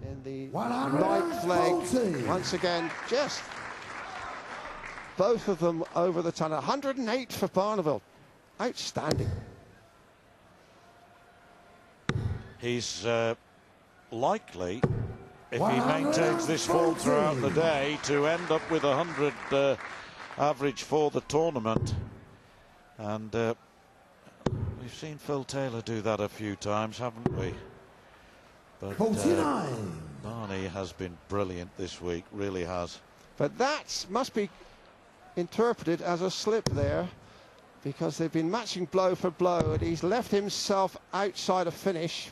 in the ninth leg. Once again, just both of them over the ton. 108 for Barneveld. Outstanding. He's likely, if he maintains this form throughout the day, to end up with 100 average for the tournament. And we've seen Phil Taylor do that a few times, haven't we? But Barney has been brilliant this week, really has. But that must be interpreted as a slip there, because they've been matching blow for blow, and he's left himself outside a finish.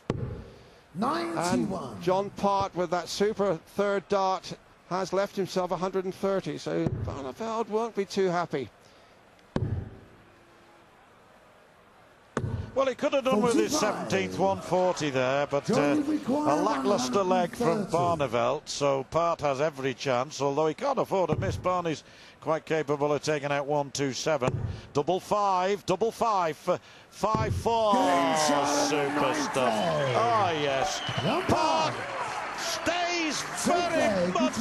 91. And John Part, with that super third dart, has left himself 130, so Barneveld won't be too happy. Well, he could have done with his 17th 140 there, but a lacklustre leg from Barneveld, so Part has every chance, although he can't afford to miss. Barney's quite capable of taking out 127. Double five for 5-4. Super stuff. Oh, yes. Part stays very much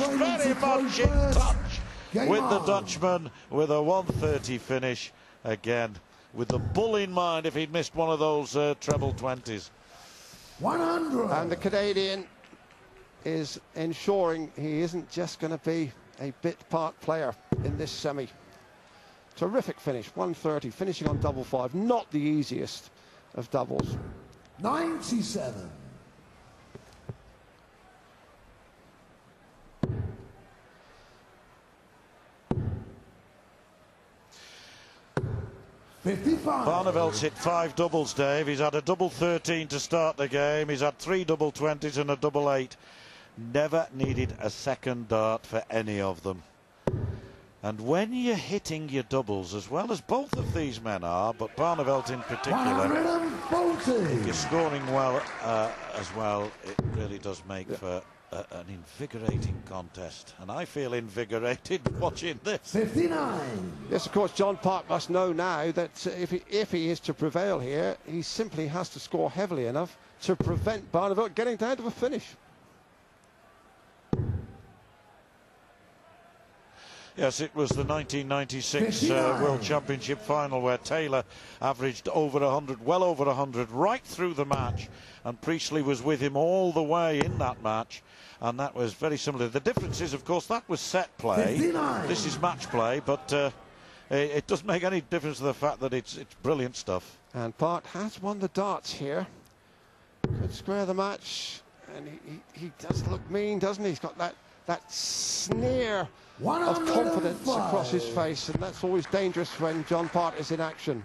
in touch with the Dutchman with a 130 finish again, with the bull in mind if he'd missed one of those treble 20s. 100. And the Canadian is ensuring he isn't just going to be a bit part player in this semi. Terrific finish, 130, finishing on double five. Not the easiest of doubles. 97. Barneveld's hit 5 doubles, Dave. He's had a double 13 to start the game. He's had 3 double 20s and a double 8. Never needed a second dart for any of them. And when you're hitting your doubles, as well as both of these men are, but Barneveld in particular, if you're scoring well as well, it really does make for an invigorating contest. And I feel invigorated watching this. 59. Yes, of course, John Part must know now that if he is to prevail here, he simply has to score heavily enough to prevent Barneveld getting down to a finish. Yes, it was the 1996 World Championship final where Taylor averaged over 100, well over 100, right through the match, and Priestley was with him all the way in that match, and that was very similar. The difference is, of course, that was set play. 59. This is match play, but it doesn't make any difference to the fact that it's brilliant stuff. And Part has won the darts here. Could square the match, and he does look mean, doesn't he? He's got that sneer of confidence across his face, and that's always dangerous when John Part is in action.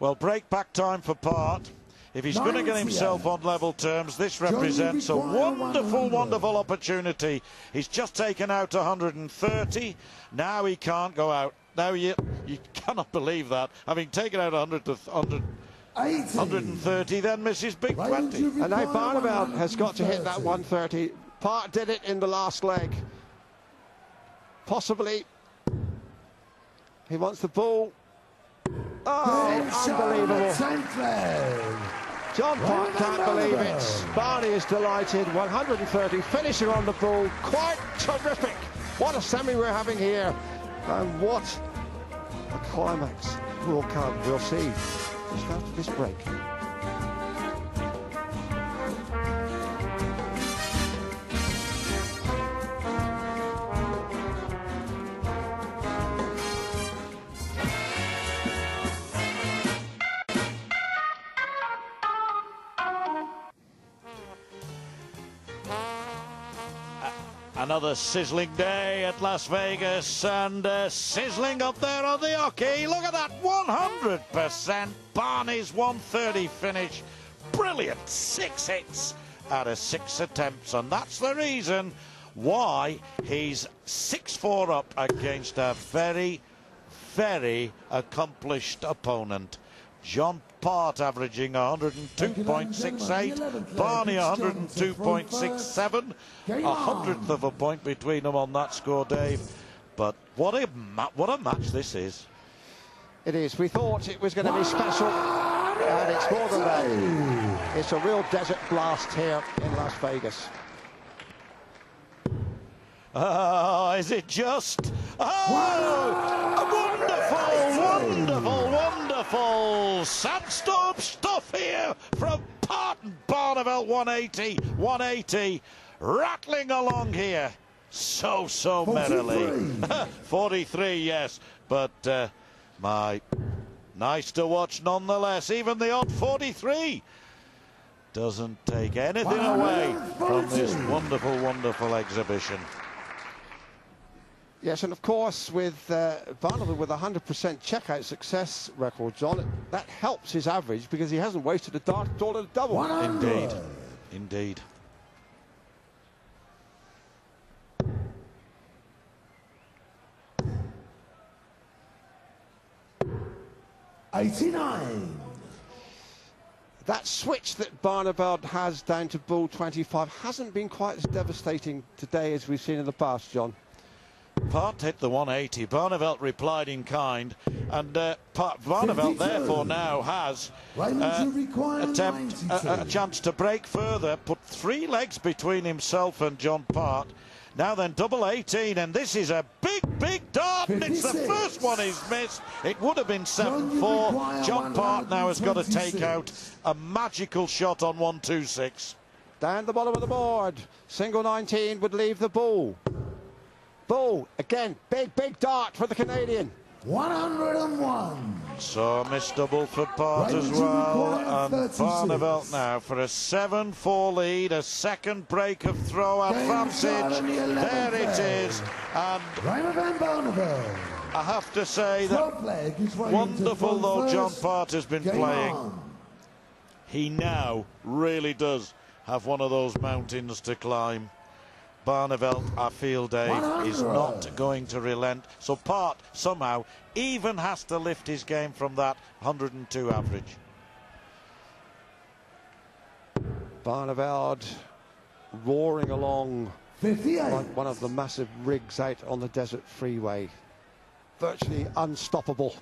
Well, break back time for Part. If he's going to get himself on level terms, this represents a wonderful opportunity. He's just taken out 130. Now he can't go out. Now you cannot believe that. Having taken out 130, then misses big 20. And now Barneveld has got to hit that 130. Part did it in the last leg. Possibly. He wants the ball. Oh, unbelievable. John Part can't believe it. Barney is delighted. 130, finishing on the ball. Quite terrific. What a semi we're having here. And what a climax will come. We'll see just after this break. Another sizzling day at Las Vegas, and sizzling up there on the hockey. Look at that, 100%. Barney's 130 finish. Brilliant, 6 hits out of 6 attempts, and that's the reason why he's 6-4 up against a very, very accomplished opponent. John Part averaging 102.68, Barney 102.67, a 100th of a point between them on that score, Dave. But what a match this is. It is. We thought it was going to be special. And it's more than that. It's a real desert blast here in Las Vegas. Oh, is it just? Oh, wonderful sandstorm stuff here from Barneveld. 180, rattling along here so merrily. 43, yes, but nice to watch nonetheless. Even the odd 43 doesn't take anything away from this wonderful exhibition. Yes, and of course, with Barneveld with 100% checkout success record, John, that helps his average because he hasn't wasted a dart at all at a double. 100. Indeed. 89. That switch that Barneveld has down to ball 25 hasn't been quite as devastating today as we've seen in the past, John. Part hit the 180. Barneveld replied in kind, and Barneveld therefore now has a chance to break further, put 3 legs between himself and John Part. Now then, double 18, and this is a big dart, and it's the first one he's missed. It would have been 7-4. John Part now has got to take out a magical shot on 126. Down the bottom of the board, single 19 would leave the ball. Ball, again, big dart for the Canadian. 101. So a missed double for Part as well, and Barneveld now for a 7-4 lead, a second break of throw advantage. There it is, and I have to say that wonderful though John Part has been playing, he now really does have one of those mountains to climb. Barneveld, I feel, Dave, 100. Is not going to relent. So Part somehow even has to lift his game from that 102 average. Barneveld roaring along 58. like one of the massive rigs out on the desert freeway. Virtually unstoppable.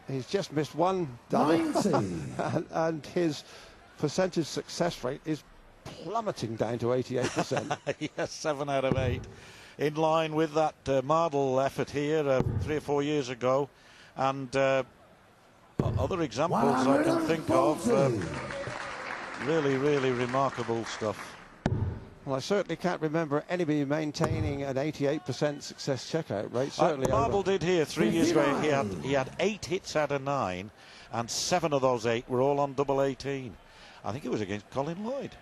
He's just missed one double. and his percentage success rate is plummeting down to 88%. Yes, 7 out of 8. In line with that Mardle effort here 3 or 4 years ago. And other examples I can think of. Really remarkable stuff. Well, I certainly can't remember anybody maintaining an 88% success checkout rate. Certainly Mardle did here 3 years ago. He had 8 hits out of 9, and 7 of those 8 were all on double 18. I think it was against Colin Lloyd.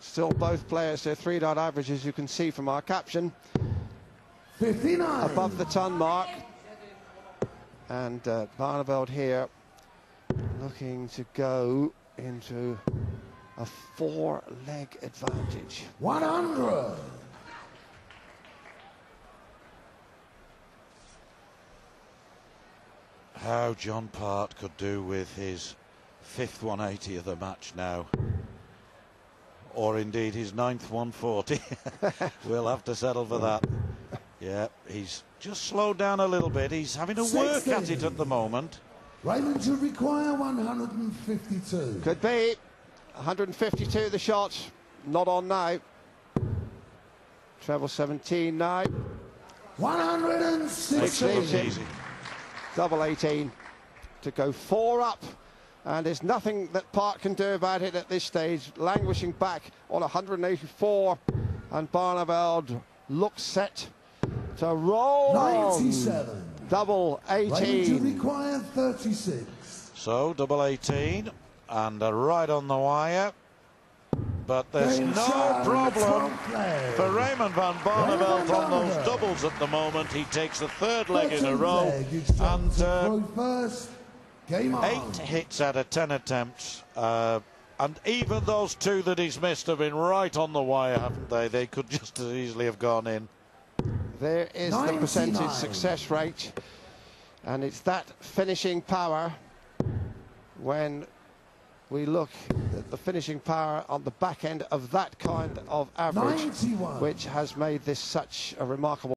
Still both players, their 3-dot average, as you can see from our caption. 59. Above the ton mark. And Barneveld here looking to go into a 4-leg advantage. 100. How John Part could do with his 5th 180 of the match now, or indeed his 9th 140. We'll have to settle for that. Yeah, he's just slowed down a little bit. He's having to work at it at the moment. Raymond to require 152. Could be 152 the shot, not on now. Treble 17 now. 160. Double 18 to go 4 up, and there's nothing that Part can do about it at this stage. Languishing back on 184, and Barneveld looks set to roll 97. On. Double 18. To require 36. So double 18 and right on the wire. But there's no problem for Raymond van Barneveld on those doubles at the moment. He takes the 3rd leg in a row, and 8 hits out of 10 attempts. And even those 2 that he's missed have been right on the wire, haven't they? They could just as easily have gone in. There is 99. The percentage success rate, and it's that finishing power when we look at the finishing power on the back end of that kind of average, 91. which has made this such a remarkable